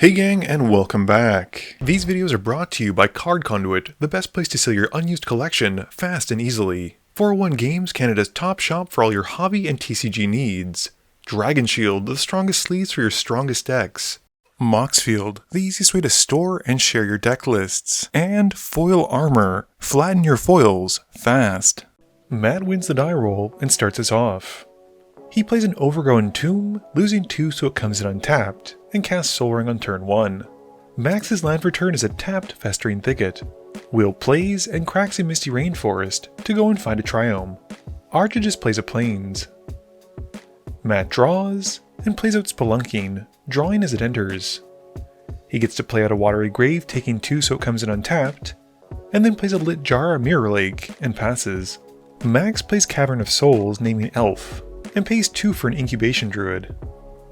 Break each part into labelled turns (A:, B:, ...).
A: Hey gang, and welcome back. These videos are brought to you by Card Conduit, the best place to sell your unused collection fast and easily. 401 Games, Canada's top shop for all your hobby and TCG needs. Dragon Shield, the strongest sleeves for your strongest decks. Moxfield, the easiest way to store and share your deck lists. And Foil Armor, flatten your foils fast. Matt wins the die roll and starts us off. He plays an Overgrown Tomb, losing 2 so it comes in untapped, and casts Soul Ring on turn 1. Max's land for turn is a tapped Festering Thicket. Will plays and cracks a Misty Rainforest to go and find a Triome. Arja just plays a Plains. Matt draws and plays out Spelunking, drawing as it enters. He gets to play out a Watery Grave, taking 2 so it comes in untapped, and then plays a Lit Jar Mirror Lake and passes. Max plays Cavern of Souls, naming Elf, and pays 2 for an Incubation Druid.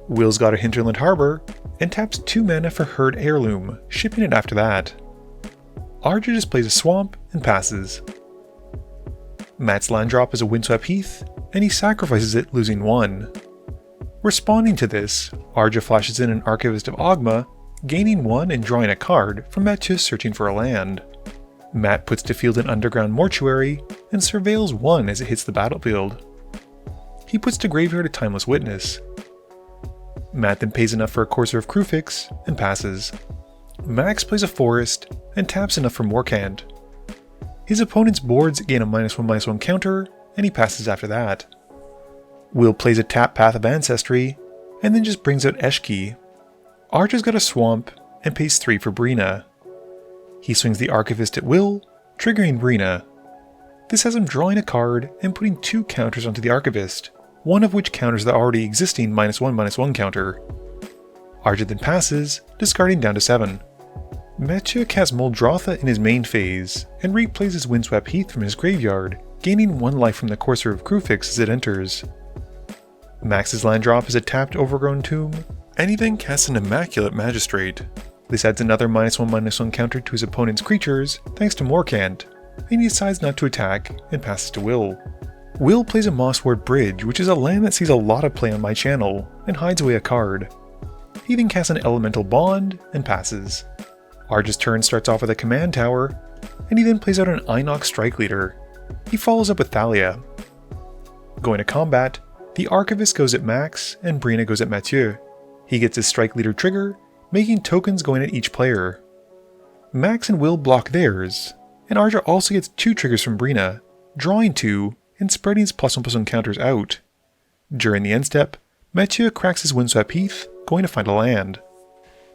A: Will's got a Hinterland Harbor, and taps 2 mana for Herd Heirloom, shipping it after that. Arja just plays a Swamp and passes. Matt's land drop is a Windswept Heath, and he sacrifices it, losing 1. Responding to this, Arja flashes in an Archivist of Ogma, gaining 1 and drawing a card from Mathieu searching for a land. Matt puts to field an Underground Mortuary, and surveils 1 as it hits the battlefield. He puts to graveyard a Timeless Witness. Matt then pays enough for a Courser of Kruphix and passes. Max plays a Forest and taps enough for Morcant. His opponent's boards gain a -1/-1 counter, and he passes after that. Will plays a tap Path of Ancestry, and then just brings out Eshki. Arja's got a Swamp and pays 3 for Breena. He swings the Archivist at Will, triggering Breena. This has him drawing a card and putting 2 counters onto the Archivist, one of which counters the already existing -1/-1 counter. Arja then passes, discarding down to 7. Mathieu casts Muldrotha in his main phase, and replays his Windswept Heath from his graveyard, gaining 1 life from the Courser of Kruphix as it enters. Max's land drop is a tapped Overgrown Tomb, and he then casts an Immaculate Magistrate. This adds another -1/-1 counter to his opponent's creatures, thanks to Morcant, and he decides not to attack and passes to Will. Will plays a Mossward Bridge, which is a land that sees a lot of play on my channel, and hides away a card. He then casts an Elemental Bond and passes. Arja's turn starts off with a Command Tower, and he then plays out an Inox Strike Leader. He follows up with Thalia. Going to combat, the Archivist goes at Max, and Breena goes at Mathieu. He gets his Strike Leader trigger, making tokens going at each player. Max and Will block theirs, and Arja also gets 2 triggers from Breena, drawing 2, and spreading his +1/+1 counters out. During the end step, Mathieu cracks his Windswept Heath, going to find a land.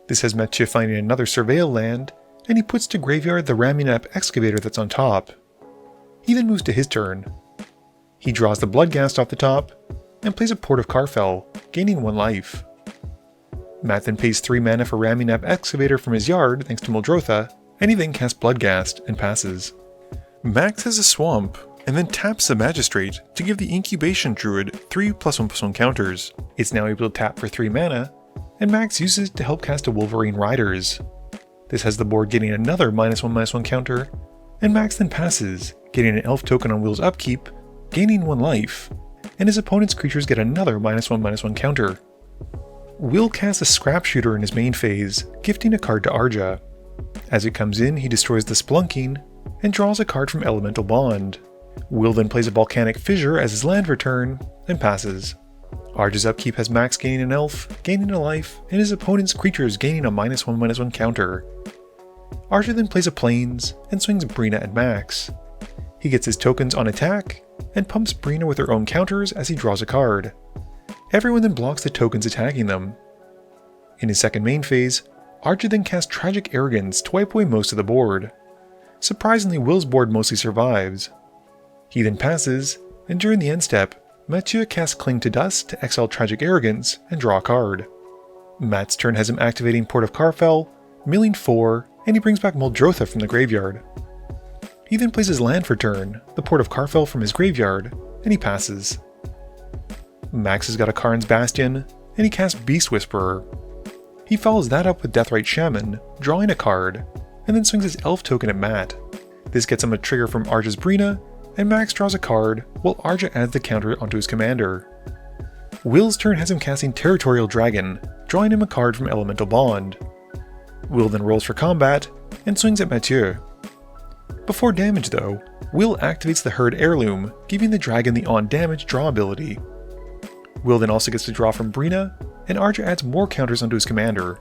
A: This has Mathieu finding another Surveil land, and he puts to graveyard the Ramunap Excavator that's on top. He then moves to his turn. He draws the Bloodghast off the top, and plays a Port of Karfell, gaining 1 life. Matt then pays 3 mana for Ramunap Excavator from his yard thanks to Muldrotha, and he then casts Bloodghast and passes. Max has a Swamp, and then taps the Magistrate to give the Incubation Druid 3 +1/+1 counters. It's now able to tap for 3 mana, and Max uses it to help cast a Wolverine Riders. This has the board getting another -1/-1 counter, and Max then passes, getting an Elf token on Will's upkeep, gaining 1 life, and his opponent's creatures get another -1/-1 counter. Will casts a Scrap Shooter in his main phase, gifting a card to Arja. As it comes in, he destroys the Spelunking, and draws a card from Elemental Bond. Will then plays a Volcanic Fissure as his land return, and passes. Arja's upkeep has Max gaining an Elf, gaining a life, and his opponent's creatures gaining a -1/-1 counter. Arja then plays a Plains, and swings Breena at Max. He gets his tokens on attack, and pumps Breena with her own counters as he draws a card. Everyone then blocks the tokens attacking them. In his second main phase, Arja then casts Tragic Arrogance to wipe away most of the board. Surprisingly, Will's board mostly survives. He then passes, and during the end step, Mathieu casts Cling to Dust to exile Tragic Arrogance and draw a card. Matt's turn has him activating Port of Karfell, milling 4, and he brings back Muldrotha from the graveyard. He then plays his land for turn, the Port of Karfell from his graveyard, and he passes. Max has got a Karn's Bastion, and he casts Beast Whisperer. He follows that up with Deathrite Shaman, drawing a card, and then swings his Elf token at Matt. This gets him a trigger from Arja's Breena, and Max draws a card, while Arja adds the counter onto his commander. Will's turn has him casting Territorial Dragon, drawing him a card from Elemental Bond. Will then rolls for combat and swings at Mathieu. Before damage though, Will activates the Herd Heirloom, giving the dragon the on-damage draw ability. Will then also gets to draw from Breena, and Arja adds more counters onto his commander.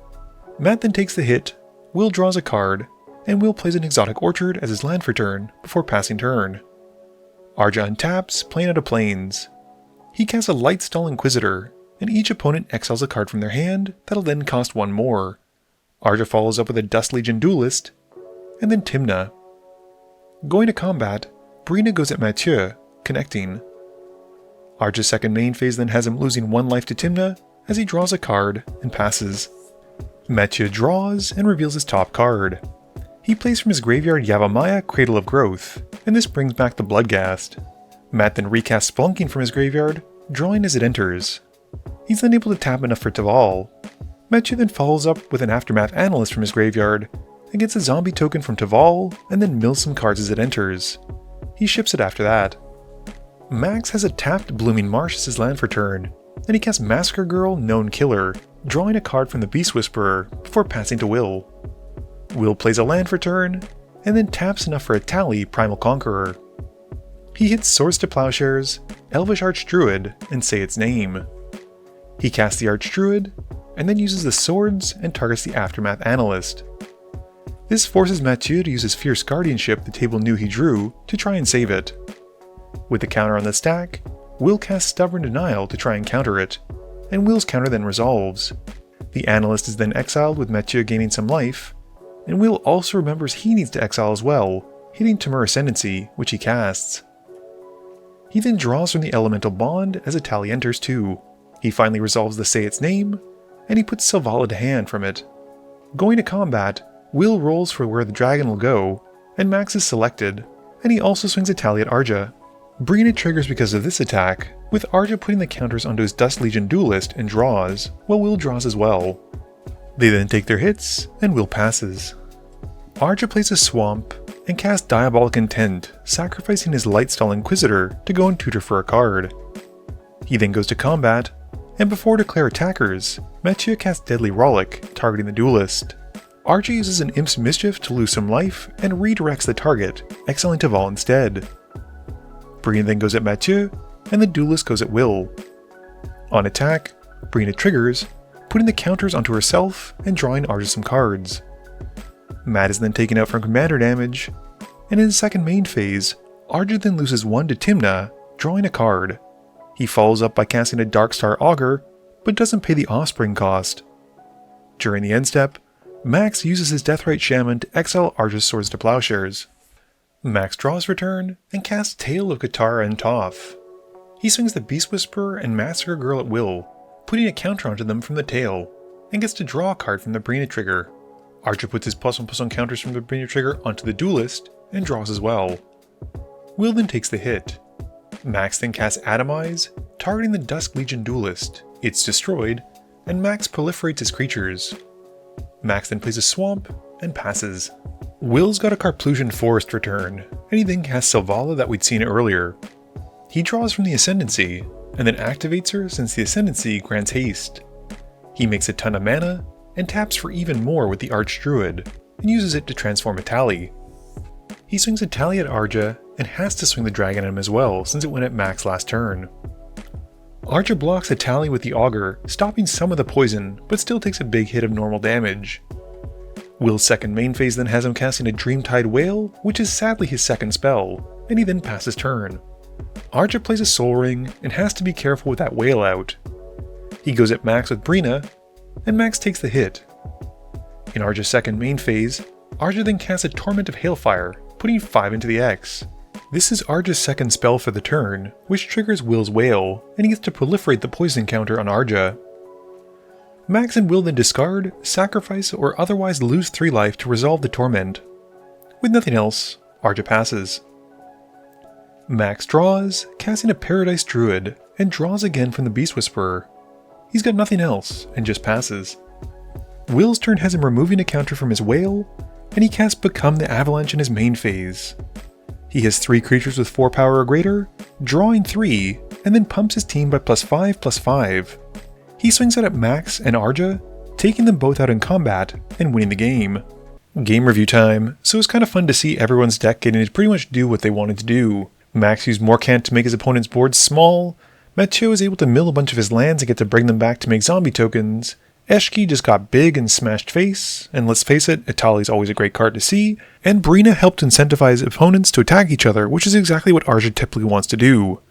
A: Matt then takes the hit, Will draws a card, and Will plays an Exotic Orchard as his land for turn before passing turn. Arja untaps, playing out of plains. He casts a Lightstall Inquisitor, and each opponent exiles a card from their hand that'll then cost 1 more. Arja follows up with a Dust Legion Duelist, and then Tymna. Going to combat, Breena goes at Mathieu, connecting. Arja's second main phase then has him losing 1 life to Tymna as he draws a card and passes. Mathieu draws and reveals his top card. He plays from his graveyard Yavimaya, Cradle of Growth, and this brings back the Bloodghast. Matt then recasts Spelunking from his graveyard, drawing as it enters. He's then able to tap enough for Teval. Mathieu then follows up with an Aftermath Analyst from his graveyard, and gets a zombie token from Teval, and then mills some cards as it enters. He ships it after that. Max has a tapped Blooming Marsh as his land for turn, and he casts Massacre Girl, Known Killer, drawing a card from the Beast Whisperer before passing to Will. Will plays a land for turn, and then taps enough for a Tally, Primal Conqueror. He hits Swords to Plowshares, Elvish Archdruid, and say its name. He casts the Archdruid, and then uses the swords and targets the Aftermath Analyst. This forces Mathieu to use his Fierce Guardianship the table knew he drew to try and save it. With the counter on the stack, Will casts Stubborn Denial to try and counter it, and Will's counter then resolves. The Analyst is then exiled with Mathieu gaining some life, and Will also remembers he needs to exile as well, hitting Temur Ascendancy, which he casts. He then draws from the Elemental Bond as a Tally enters too. He finally resolves the Say Its Name, and he puts Selvala to hand from it. Going to combat, Will rolls for where the dragon will go, and Max is selected, and he also swings a Tally at Arja. Breena triggers because of this attack, with Arja putting the counters onto his Dust Legion Duelist and draws, while Will draws as well. They then take their hits, and Will passes. Arja plays a Swamp, and casts Diabolic Intent, sacrificing his Lightstall Inquisitor to go and tutor for a card. He then goes to combat, and before declare attackers, Mathieu casts Deadly Rollick, targeting the Duelist. Arja uses an Imp's Mischief to lose some life and redirects the target, exiling Teval instead. Breena then goes at Mathieu, and the Duelist goes at Will. On attack, Breena triggers, putting the counters onto herself and drawing Arja some cards. Matt is then taken out from commander damage, and in his second main phase, Arja then loses 1 to Tymna, drawing a card. He follows up by casting a Darkstar Augur, but doesn't pay the Offspring cost. During the end step, Max uses his Deathrite Shaman to exile Arja's Swords to Plowshares. Max draws for turn and casts Tale of Katara and Toph. He swings the Beast Whisperer and Massacre Girl at will, putting a counter onto them from the tail, and gets to draw a card from the Breena trigger. Arja puts his +1/+1 counters from the Breena trigger onto the Duelist, and draws as well. Will then takes the hit. Max then casts Atomize, targeting the Dusk Legion Duelist. It's destroyed, and Max proliferates his creatures. Max then plays a Swamp, and passes. Will's got a Carplusian Forest for turn, and he then casts Selvala that we'd seen earlier. He draws from the Ascendancy, and then activates her since the Ascendancy grants haste. He makes a ton of mana, and taps for even more with the Archdruid, and uses it to transform a Tally. He swings a Tally at Arja, and has to swing the dragon at him as well since it went at Max last turn. Arja blocks a Tally with the Augur, stopping some of the poison, but still takes a big hit of normal damage. Will's second main phase then has him casting a Dreamtide Whale, which is sadly his second spell, and he then passes turn. Arja plays a Soul Ring, and has to be careful with that whale out. He goes at Max with Breena, and Max takes the hit. In Arja's second main phase, Arja then casts a Torment of Hailfire, putting 5 into the X. This is Arja's second spell for the turn, which triggers Will's Whale, and he gets to proliferate the poison counter on Arja. Max and Will then discard, sacrifice, or otherwise lose 3 life to resolve the torment. With nothing else, Arja passes. Max draws, casting a Paradise Druid, and draws again from the Beast Whisperer. He's got nothing else, and just passes. Will's turn has him removing a counter from his Whale, and he casts Become the Avalanche in his main phase. He has 3 creatures with 4 power or greater, drawing 3, and then pumps his team by +5/+5. He swings out at Max and Arja, taking them both out in combat and winning the game. Game review time. So it was kind of fun to see everyone's deck getting to pretty much do what they wanted to do. Max used Morcant to make his opponent's board small. Mathieu was able to mill a bunch of his lands and get to bring them back to make zombie tokens. Eshki just got big and smashed face, and let's face it, Itali's always a great card to see, and Breena helped incentivize opponents to attack each other, which is exactly what Arja typically wants to do.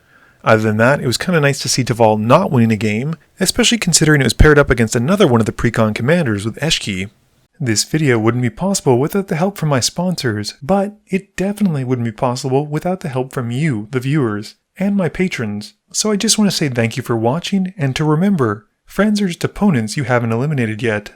A: Other than that, it was kind of nice to see Teval not winning a game, especially considering it was paired up against another one of the pre-con commanders with Eshki. This video wouldn't be possible without the help from my sponsors, but it definitely wouldn't be possible without the help from you, the viewers, and my patrons. So I just want to say thank you for watching, and to remember, friends are just opponents you haven't eliminated yet.